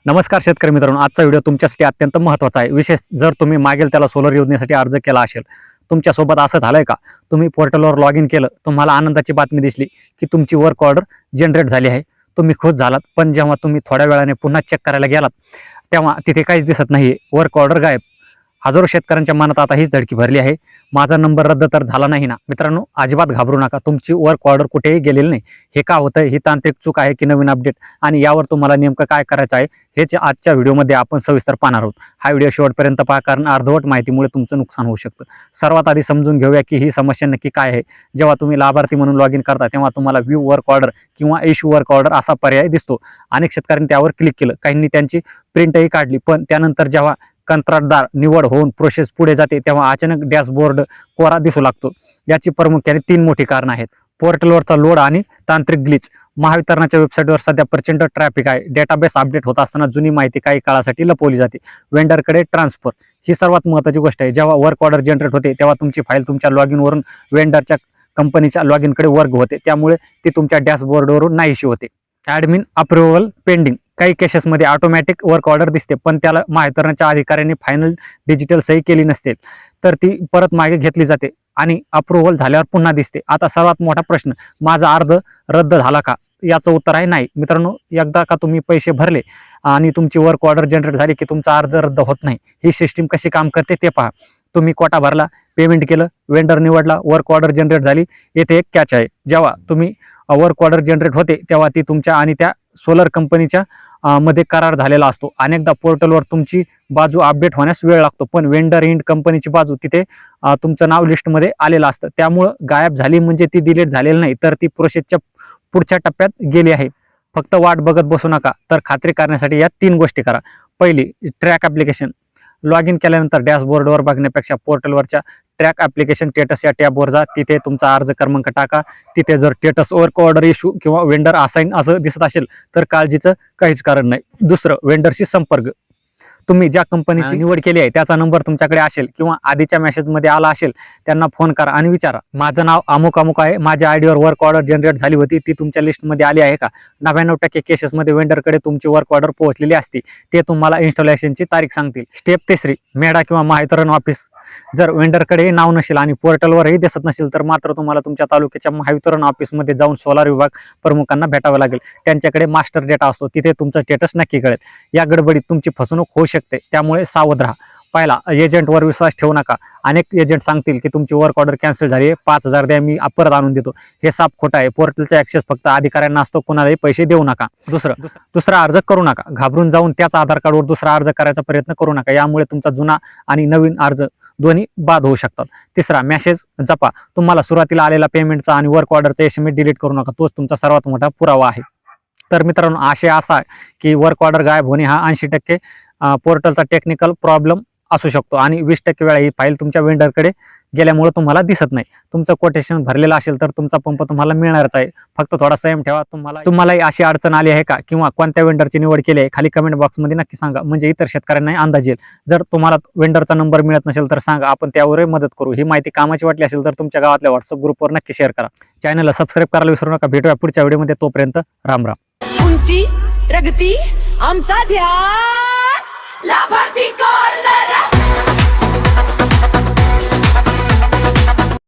नमस्कार शेतकरी मित्रांनो, आजचा व्हिडिओ तुमच्यासाठी अत्यंत महत्त्वाचा आहे। विशेष जर तुम्ही मागेल त्याला सोलर योजनेसाठी अर्ज केला असेल, तुमच्यासोबत असं झालंय का? तुम्ही पोर्टलवर लॉग इन केलं, तुम्हाला आनंदाची बातमी दिसली की तुमची वर्क ऑर्डर जनरेट झाली आहे, तुम्ही खुश झालात। पण जेव्हा तुम्ही थोड्या वेळाने पुन्हा चेक करायला गेलात तेव्हा तिथे काहीच दिसत नाहीये, वर्क ऑर्डर गायब। हजारो शेतकऱ्यांच्या मनात आता हीच धडकी भरली आहे, माझा नंबर रद्द तर झाला नाही ना? मित्रांनो, अजिबात घाबरू नका, तुमची वर्क ऑर्डर कुठेही गेलेली नाही। हे का होतंय? ही तांत्रिक चूक आहे की नवीन अपडेट, आणि यावर तुम्हाला नेमकं काय करायचं आहे हेच आजच्या व्हिडिओमध्ये आपण सविस्तर पाहणार आहोत। हा व्हिडिओ शेवटपर्यंत पहा, कारण अर्धवट माहितीमुळे तुमचं नुकसान होऊ शकतं। सर्वात आधी समजून घेऊया की ही समस्या नक्की काय आहे। जेव्हा तुम्ही लाभार्थी म्हणून लॉग इन करता तेव्हा तुम्हाला व्ह्यू वर्क ऑर्डर किंवा इश्यू वर्क ऑर्डर असा पर्याय दिसतो। अनेक शेतकऱ्यांनी त्यावर क्लिक केलं, काहींनी त्यांची प्रिंटही काढली, पण त्यानंतर जेव्हा कंत्राटदार निवड होऊन प्रोसेस पुढे जाते तेव्हा अचानक डॅशबोर्ड कोरा दिसू लागतो। याची प्रामुख्याने 3 मोठी कारणं आहेत: पोर्टलवरचा लोड आणि तांत्रिक ग्लिच। महावितरणाच्या वेबसाईटवर सध्या प्रचंड ट्रॅफिक आहे, डेटाबेस अपडेट होत असताना जुनी माहिती काही काळासाठी लपवली जाते। वेंडरकडे ट्रान्सफर ही सर्वात महत्त्वाची गोष्ट आहे। जेव्हा वर्क ऑर्डर जनरेट होते तेव्हा तुमची फाईल तुमच्या लॉग इनवरून वेंडरच्या कंपनीच्या लॉग इनकडे वर्ग होते, त्यामुळे ती तुमच्या डॅशबोर्डवरून नाहीशी होते। ॲडमिन अप्रुव्हल पेंडिंग, काही केसेसमध्ये ऑटोमॅटिक वर्क ऑर्डर दिसते, पण त्याला महावितरणाच्या अधिकाऱ्यांनी फायनल डिजिटल सही केली नसते, तर ती परत मागे घेतली जाते आणि अप्रुव्हल झाल्यावर पुन्हा दिसते। आता सर्वात मोठा प्रश्न, माझा अर्ज रद्द झाला का? याचं उत्तर आहे नाही मित्रांनो। एकदा का तुम्ही पैसे भरले आणि तुमची वर्क ऑर्डर जनरेट झाली की तुमचा अर्ज रद्द होत नाही। ही सिस्टीम कशी काम करते ते पहा। तुम्ही कोटा भरला, पेमेंट केलं, वेंडर निवडला, वर्क ऑर्डर जनरेट झाली। येथे एक कॅच आहे, जेव्हा तुम्ही वर्क ऑर्डर जनरेट होते तेव्हा ती तुमच्या आणि त्या सोलर कंपनीच्या मध्ये करार झालेला असतो। अनेकदा पोर्टलवर तुमची बाजू अपडेट होण्यास वेळ लागतो, पण वेंडर इंड कंपनीची बाजू तिथे तुमचं नाव लिस्टमध्ये आलेलं असतं। त्यामुळं गायब झाली म्हणजे ती डिलीट झालेली नाही, तर ती प्रोसेसच्या पुढच्या टप्प्यात गेली आहे। फक्त वाट बघत बसू नका, तर खात्री करण्यासाठी या 3 गोष्टी करा। पहिली, ट्रॅक ॲप्लिकेशन। लॉग इन केल्यानंतर डॅशबोर्डवर बघण्यापेक्षा पोर्टलवरच्या ट्रॅक ॲप्लिकेशन स्टेटस या टॅबवर जा, तिथे तुमचा अर्ज क्रमांक टाका। तिथे जर स्टेटस वर्क ऑर्डर इश्यू किंवा वेंडर असाइन असं दिसत असेल तर काळजीचं काहीच कारण नाही। दुसरं, वेंडरशी संपर्क। तुम्ही ज्या कंपनीची निवड केली आहे त्याचा नंबर तुमच्याकडे असेल किंवा आधीच्या मेसेजमध्ये आला असेल, त्यांना फोन करा आणि विचारा, माझं नाव अमुक अमुक आहे, माझ्या आयडीवर वर्क ऑर्डर जनरेट झाली होती, ती तुमच्या लिस्टमध्ये आली आहे का? 99% केसेसमध्ये वेंडरकडे तुमची वर्क ऑर्डर पोहोचलेली असते, ते तुम्हाला इन्स्टॉलेशनची तारीख सांगतील। स्टेप तिसरी, मेडा किंवा महावितरण ऑफिस। जर वेंडरकडे नाव नसेल आणि पोर्टलवरही दिसत नसेल तर मात्र तुम्हाला तुमच्या तालुक्याच्या महावितरण ऑफिसमध्ये जाऊन सोलार विभाग प्रमुखांना भेटावं लागेल। त्यांच्याकडे मास्टर डेटा असतो, तिथे तुमचं स्टेटस नक्की कळेल। या गडबडीत तुमची फसवणूक होऊ शकते, त्यामुळे सावध राहा। पहिला, एजंटवर विश्वास ठेवू नका। अनेक एजंट सांगतील की तुमची वर्क ऑर्डर कॅन्सल झाली आहे, 5000 द्या, मी परत आणून देतो। हे साफ खोटं आहे। पोर्टलचा ऍक्सेस फक्त अधिकाऱ्यांना असतो, कोणालाही पैसे देऊ नका। दुसरा अर्ज करू नका। घाबरून जाऊन त्याच आधार कार्डवर दुसरा अर्ज करायचा प्रयत्न करू नका, यामुळे तुमचा जुना आणि नवीन अर्ज दोन्ही बाद होऊ शकतात। तिसरा, मेसेज जपा। तुम्हाला सुरुवातीला आलेला पेमेंटचा आणि वर्क ऑर्डरचा एसएमएस डिलीट करू नका, तोच तुमचा सर्वात मोठा पुरावा आहे। तर मित्रांनो, आशय असा आहे की वर्क ऑर्डर गायब होणे हा 80% पोर्टलचा टेक्निकल प्रॉब्लेम असू शकतो आणि 20% वेळा ही फाईल तुमच्या वेंडरकडे गेल्यामुळे तुम्हाला दिसत नाही। तुमचं कोटेशन भरलेलं असेल तर तुमचा पंप तुम्हाला मिळणारच आहे, फक्त थोडा संयम ठेवा। तुम्हालाही अशी अडचण आली आहे का किंवा कोणत्या वेंडरची निवड केली आहे? खाली कमेंट बॉक्समध्ये नक्की सांगा, म्हणजे इतर शेतकऱ्यांनाही अंदाज येईल। जर तुम्हाला वेंडरचा नंबर मिळत नसेल तर सांगा, आपण त्यावरही मदत करू। ही माहिती कामाची वाटली असेल तर तुमच्या गावातल्या व्हॉट्सअप ग्रुपवर नक्की शेअर करा। चॅनलला सबस्क्राईब करायला विसरू नका। भेटूया पुढच्या व्हिडिओमध्ये, तोपर्यंत राम राम। उंची प्रगती आमचा ध्यास, लाभार्थी कॉर्नर।